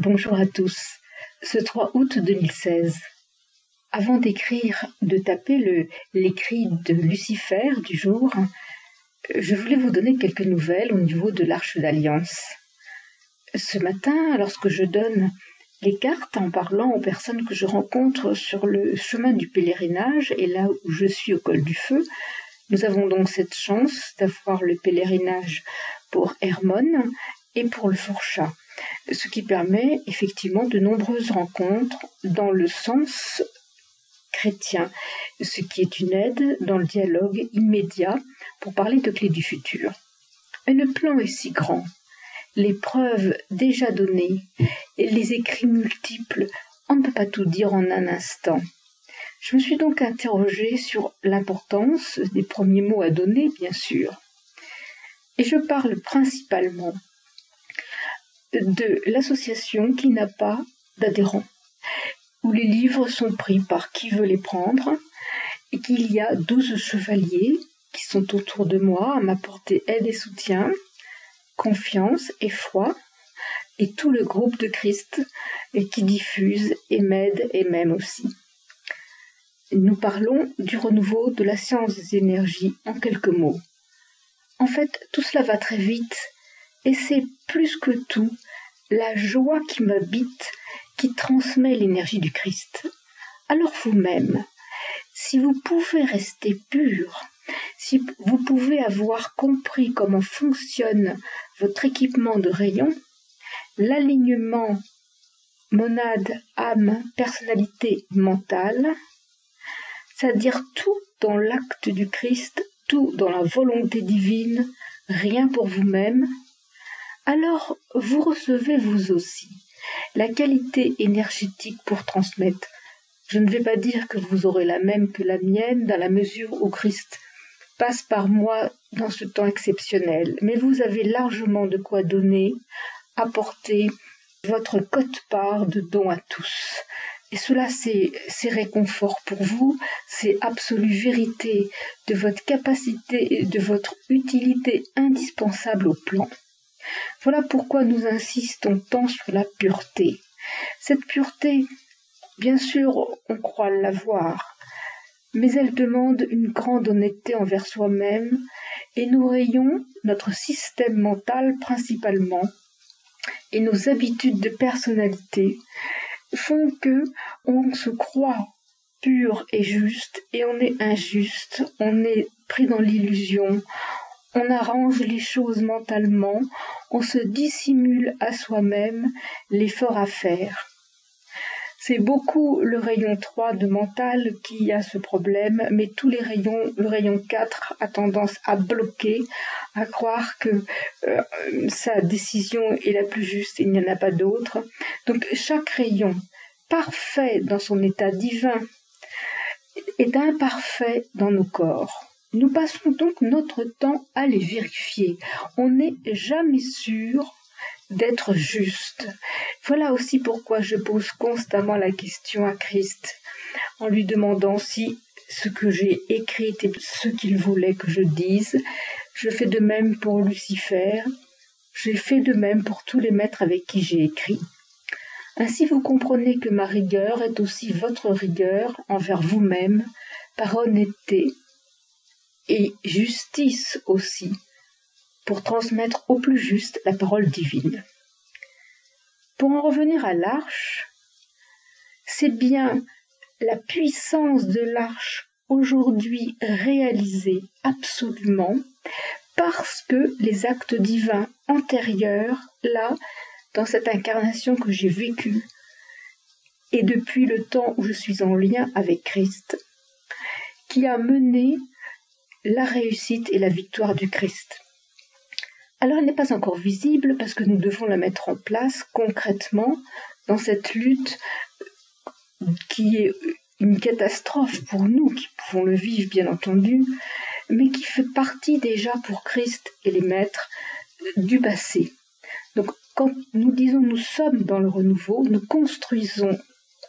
Bonjour à tous. Ce 3 août 2016, avant de taper l'écrit de Lucifer du jour, je voulais vous donner quelques nouvelles au niveau de l'Arche d'Alliance. Ce matin, lorsque je donne les cartes en parlant aux personnes que je rencontre sur le chemin du pèlerinage et là où je suis au col du Feu, nous avons donc cette chance d'avoir le pèlerinage pour Hermone et pour le Fourchat, ce qui permet effectivement de nombreuses rencontres dans le sens chrétien, ce qui est une aide dans le dialogue immédiat pour parler de clés du futur. Et le plan est si grand, les preuves déjà données et les écrits multiples, on ne peut pas tout dire en un instant. Je me suis donc interrogée sur l'importance des premiers mots à donner, bien sûr. Et je parle principalement de l'association qui n'a pas d'adhérents, où les livres sont pris par qui veut les prendre, et qu'il y a 12 chevaliers qui sont autour de moi à m'apporter aide et soutien, confiance et foi, et tout le groupe de Christ et qui diffuse et m'aide et m'aime aussi. Nous parlons du renouveau de la science des énergies en quelques mots. En fait, tout cela va très vite et c'est plus que tout la joie qui m'habite, qui transmet l'énergie du Christ. Alors vous-même, si vous pouvez rester pur, si vous pouvez avoir compris comment fonctionne votre équipement de rayons, l'alignement monade, âme, personnalité, mentale, c'est-à-dire tout dans l'acte du Christ, tout dans la volonté divine, rien pour vous-même, alors vous recevez vous aussi la qualité énergétique pour transmettre. Je ne vais pas dire que vous aurez la même que la mienne dans la mesure où Christ passe par moi dans ce temps exceptionnel, mais vous avez largement de quoi donner, apporter votre quote-part de dons à tous. Et cela, c'est réconfort pour vous, c'est absolue vérité de votre capacité et de votre utilité indispensable au plan. Voilà pourquoi nous insistons tant sur la pureté. Cette pureté, bien sûr, on croit l'avoir, mais elle demande une grande honnêteté envers soi-même et nos rayons, notre système mental principalement, et nos habitudes de personnalité font que on se croit pur et juste et on est injuste, on est pris dans l'illusion, on arrange les choses mentalement, on se dissimule à soi-même l'effort à faire. C'est beaucoup le rayon 3 de mental qui a ce problème, mais tous les rayons, le rayon 4 a tendance à bloquer, à croire que sa décision est la plus juste et il n'y en a pas d'autre. Donc chaque rayon, parfait dans son état divin, est imparfait dans nos corps. Nous passons donc notre temps à les vérifier. On n'est jamais sûr d'être juste. Voilà aussi pourquoi je pose constamment la question à Christ, en lui demandant si ce que j'ai écrit était ce qu'il voulait que je dise. Je fais de même pour Lucifer, j'ai fait de même pour tous les maîtres avec qui j'ai écrit. Ainsi vous comprenez que ma rigueur est aussi votre rigueur envers vous-même, par honnêteté et justice aussi, pour transmettre au plus juste la parole divine. Pour en revenir à l'arche, c'est bien la puissance de l'arche aujourd'hui réalisée absolument parce que les actes divins antérieurs, là, dans cette incarnation que j'ai vécue, et depuis le temps où je suis en lien avec Christ, qui a mené la réussite et la victoire du Christ. Alors elle n'est pas encore visible parce que nous devons la mettre en place concrètement dans cette lutte qui est une catastrophe pour nous qui pouvons le vivre bien entendu, mais qui fait partie déjà pour Christ et les maîtres du passé. Donc quand nous disons nous sommes dans le renouveau, nous construisons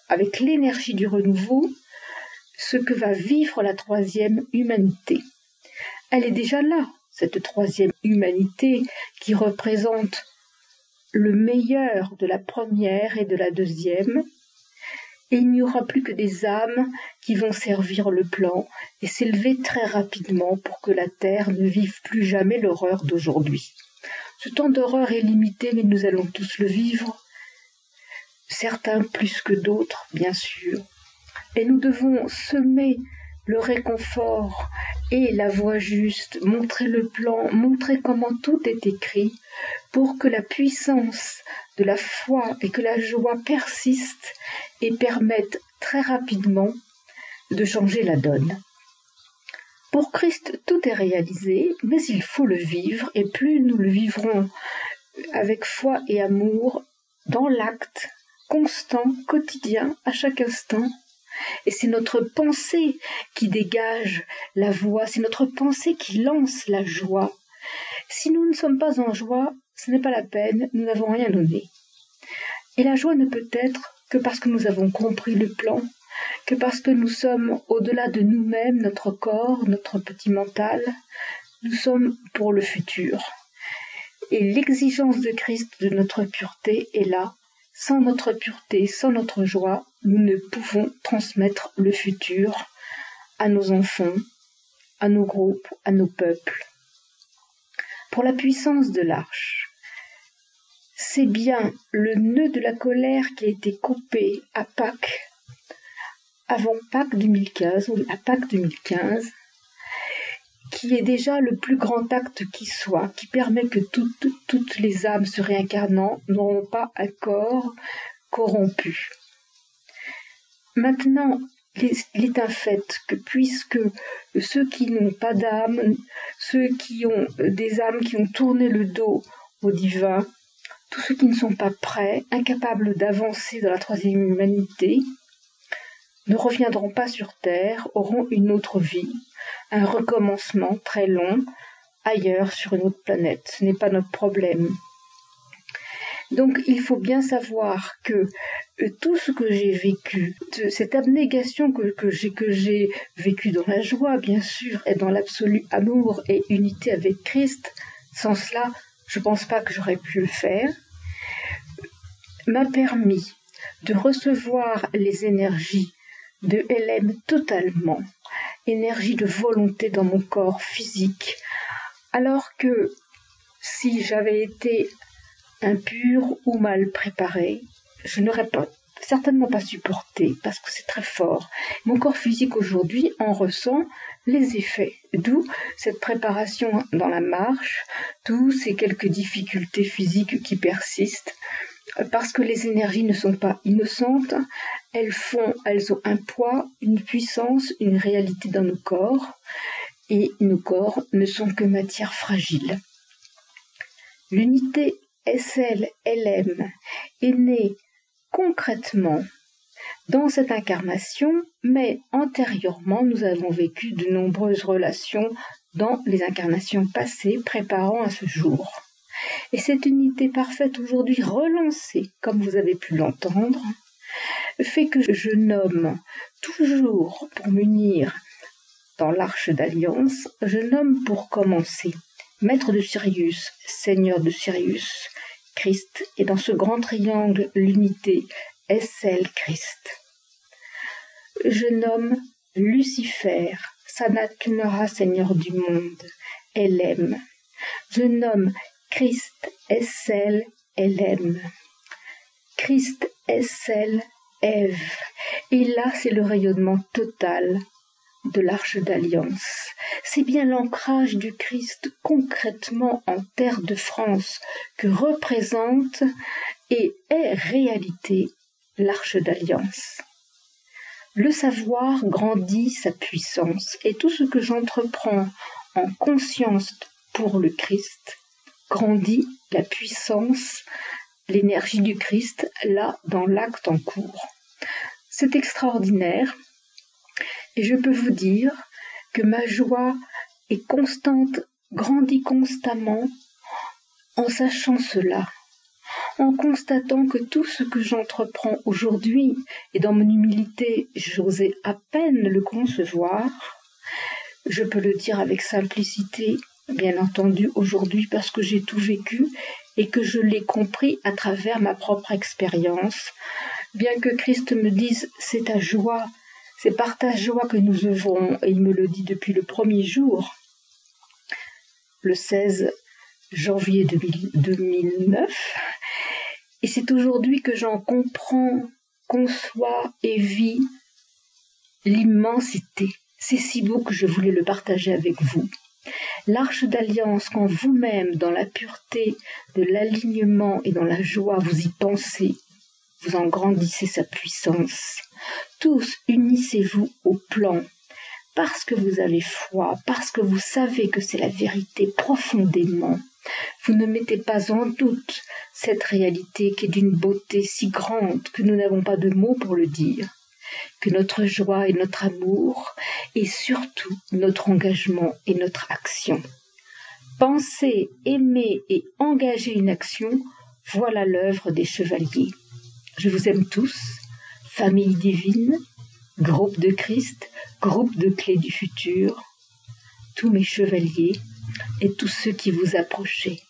avec l'énergie du renouveau ce que va vivre la troisième humanité. Elle est déjà là, cette troisième humanité qui représente le meilleur de la première et de la deuxième, et il n'y aura plus que des âmes qui vont servir le plan et s'élever très rapidement pour que la terre ne vive plus jamais l'horreur d'aujourd'hui. Ce temps d'horreur est limité, mais nous allons tous le vivre, certains plus que d'autres, bien sûr. Et nous devons semer le réconfort et la voie juste, montrer le plan, montrer comment tout est écrit, pour que la puissance de la foi et que la joie persistent et permettent très rapidement de changer la donne. Pour Christ, tout est réalisé, mais il faut le vivre, et plus nous le vivrons avec foi et amour, dans l'acte, constant, quotidien, à chaque instant. Et c'est notre pensée qui dégage la voie, c'est notre pensée qui lance la joie. Si nous ne sommes pas en joie, ce n'est pas la peine, nous n'avons rien donné. Et la joie ne peut être que parce que nous avons compris le plan, que parce que nous sommes au-delà de nous-mêmes, notre corps, notre petit mental, nous sommes pour le futur. Et l'exigence de Christ de notre pureté est là. Sans notre pureté, sans notre joie, nous ne pouvons transmettre le futur à nos enfants, à nos groupes, à nos peuples. Pour la puissance de l'arche, c'est bien le nœud de la colère qui a été coupé à Pâques, avant Pâques 2015, ou à Pâques 2015, qui est déjà le plus grand acte qui soit, qui permet que toutes les âmes se réincarnant n'auront pas un corps corrompu. Maintenant, il est un fait que puisque ceux qui n'ont pas d'âme, ceux qui ont des âmes qui ont tourné le dos au divin, tous ceux qui ne sont pas prêts, incapables d'avancer dans la troisième humanité, ne reviendront pas sur Terre, auront une autre vie, un recommencement très long, ailleurs sur une autre planète. Ce n'est pas notre problème. Donc il faut bien savoir que tout ce que j'ai vécu, cette abnégation que j'ai vécue dans la joie, bien sûr, et dans l'absolu amour et unité avec Christ, sans cela, je ne pense pas que j'aurais pu le faire, m'a permis de recevoir les énergies de LM totalement, énergie de volonté dans mon corps physique, alors que si j'avais été impure ou mal préparée, je n'aurais certainement pas supporté, parce que c'est très fort. Mon corps physique aujourd'hui en ressent les effets, d'où cette préparation dans la marche, d'où ces quelques difficultés physiques qui persistent, parce que les énergies ne sont pas innocentes, elles ont un poids, une puissance, une réalité dans nos corps, et nos corps ne sont que matière fragile. L'unité SL-LM est née concrètement dans cette incarnation, mais antérieurement, nous avons vécu de nombreuses relations dans les incarnations passées, préparant à ce jour. Et cette unité parfaite aujourd'hui relancée, comme vous avez pu l'entendre, fait que je nomme toujours pour m'unir dans l'arche d'alliance, je nomme pour commencer Maître de Sirius, Seigneur de Sirius, Christ, et dans ce grand triangle, l'unité SL-Christ. Je nomme Lucifer, Sanat Kumara, Seigneur du monde, LM. Je nomme Christ SL LM. Christ SL Ève. Et là, c'est le rayonnement total de l'Arche d'Alliance. C'est bien l'ancrage du Christ concrètement en terre de France que représente et est réalité l'Arche d'Alliance. Le savoir grandit sa puissance et tout ce que j'entreprends en conscience pour le Christ grandit la puissance, l'énergie du Christ, là, dans l'acte en cours. C'est extraordinaire, et je peux vous dire que ma joie est constante, grandit constamment, en sachant cela, en constatant que tout ce que j'entreprends aujourd'hui, et dans mon humilité, j'osais à peine le concevoir, je peux le dire avec simplicité, bien entendu aujourd'hui parce que j'ai tout vécu et que je l'ai compris à travers ma propre expérience. Bien que Christ me dise « c'est ta joie », c'est par ta joie que nous œuvrons, et il me le dit depuis le premier jour, le 16 janvier 2009. Et c'est aujourd'hui que j'en comprends, conçois et vis l'immensité. C'est si beau que je voulais le partager avec vous. L'Arche d'Alliance, quand vous-même, dans la pureté de l'alignement et dans la joie, vous y pensez, vous en grandissez sa puissance. Tous, unissez-vous au plan, parce que vous avez foi, parce que vous savez que c'est la vérité profondément. Vous ne mettez pas en doute cette réalité qui est d'une beauté si grande que nous n'avons pas de mots pour le dire, que notre joie et notre amour, et surtout notre engagement et notre action. Penser, aimer et engager une action, voilà l'œuvre des chevaliers. Je vous aime tous, famille divine, groupe de Christ, groupe de clés du futur, tous mes chevaliers et tous ceux qui vous approchez.